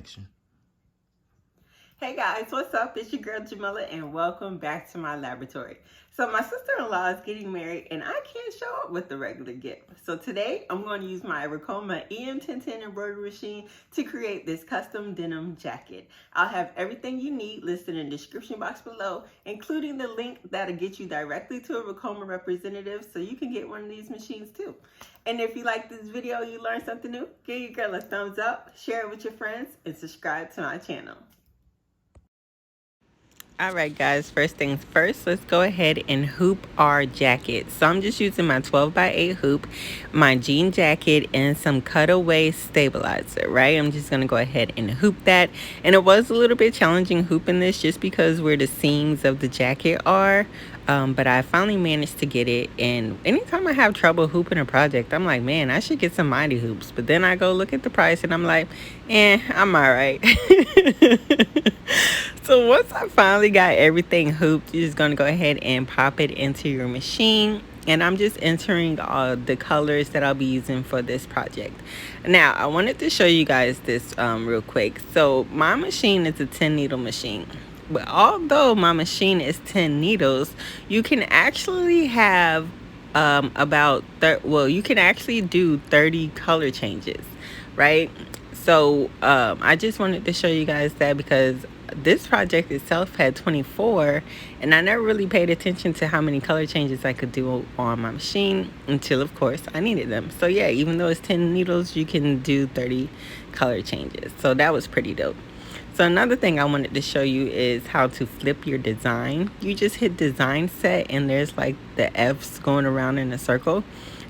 section. Hey guys, what's up? It's your girl Jamila and welcome back to my laboratory. So my sister-in-law is getting married and I can't show up with the regular gift. So today I'm going to use my Ricoma Em1010 embroidery machine to create this custom denim jacket. I'll have everything you need listed in the description box below, including the link that'll get you directly to a Ricoma representative so you can get one of these machines too. And if you like this video, you learned something new, give your girl a thumbs up, share it with your friends, and subscribe to my channel. Alright guys, first things first, let's go ahead and hoop our jacket. So I'm just using my 12x8 hoop, my jean jacket, and some cutaway stabilizer, right? I'm just going to go ahead and hoop that. And it was a little bit challenging hooping this just because where the seams of the jacket are. But I finally managed to get it, and anytime I have trouble hooping a project, I'm like, man, I should get some mighty hoops. But then I go look at the price and I'm like, I'm all right. So once I finally got everything hooped, you're just gonna go ahead and pop it into your machine. And I'm just entering all the colors that I'll be using for this project. Now, I wanted to show you guys this real quick. So my machine is a 10 needle machine. But although my machine is 10 needles, you can actually have you can actually do 30 color changes, right? So I just wanted to show you guys that because this project itself had 24, and I never really paid attention to how many color changes I could do on my machine until, of course, I needed them. So yeah, even though it's 10 needles, you can do 30 color changes. So that was pretty dope. So another thing I wanted to show you is how to flip your design. You just hit design set and there's like the F's going around in a circle,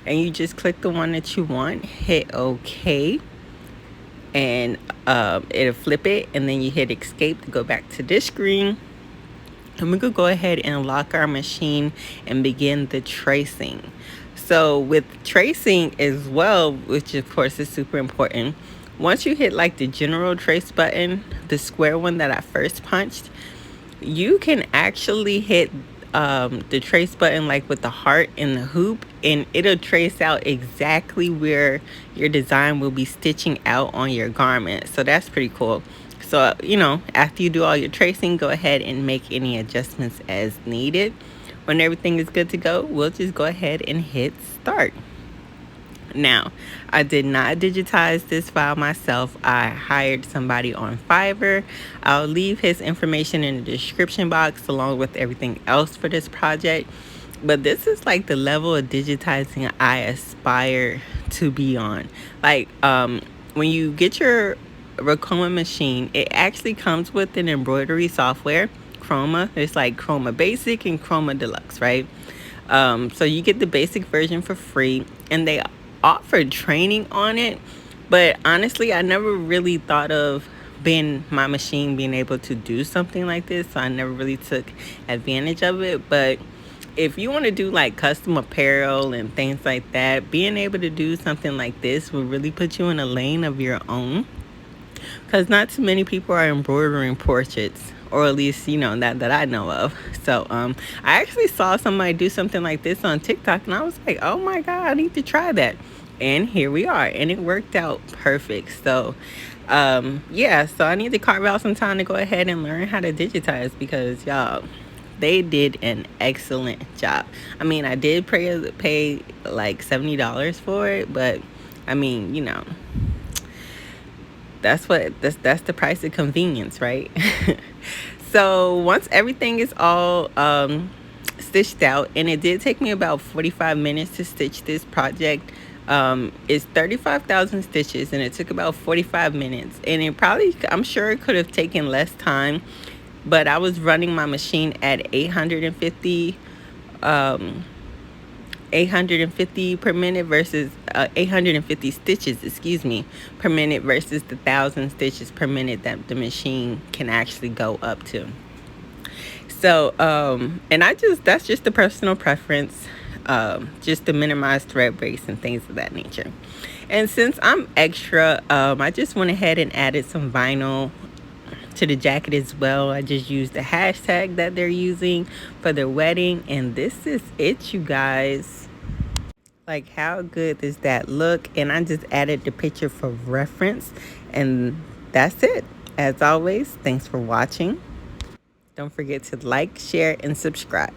and you just click the one that you want, hit OK, and it'll flip it, and then you hit escape to go back to this screen. And we could go ahead and lock our machine and begin the tracing. So with tracing as well, which of course is super important, once you hit like the general trace button, the square one that I first punched, you can actually hit the trace button like with the heart and the hoop, and it'll trace out exactly where your design will be stitching out on your garment. So that's pretty cool. So after you do all your tracing, go ahead and make any adjustments as needed. When everything is good to go, we'll just go ahead and hit start. Now, I did not digitize this file myself. I hired somebody on Fiverr. I'll leave his information in the description box along with everything else for this project. But this is like the level of digitizing I aspire to be on. Like when you get your Ricoma machine, it actually comes with an embroidery software, Chroma. It's like Chroma Basic and Chroma Deluxe, right? So you get the basic version for free, and they offered training on it, but honestly I never really thought of my machine being able to do something like this, so I never really took advantage of it. But if you want to do like custom apparel and things like that, being able to do something like this will really put you in a lane of your own, because not too many people are embroidering portraits, or at least that I know of. So I actually saw somebody do something like this on TikTok, and I was like, oh my god, I need to try that. And here we are, and it worked out perfect. So yeah, so I need to carve out some time to go ahead and learn how to digitize, because y'all, they did an excellent job. I mean, I did pay like $70 for it, but I mean, that's the price of convenience, right? So once everything is all stitched out, and it did take me about 45 minutes to stitch this project. It's 35,000 stitches, and it took about 45 minutes, and I'm sure it could have taken less time, but I was running my machine at 850 per minute versus 850 stitches, per minute, versus the 1,000 stitches per minute that the machine can actually go up to. So and that's just a personal preference, just to minimize thread breaks and things of that nature. And since I'm extra, I just went ahead and added some vinyl to the jacket as well. I just used the hashtag that they're using for their wedding, and this is it, you guys. Like, how good does that look? And I just added the picture for reference, and that's it. As always, thanks for watching. Don't forget to like, share, and subscribe.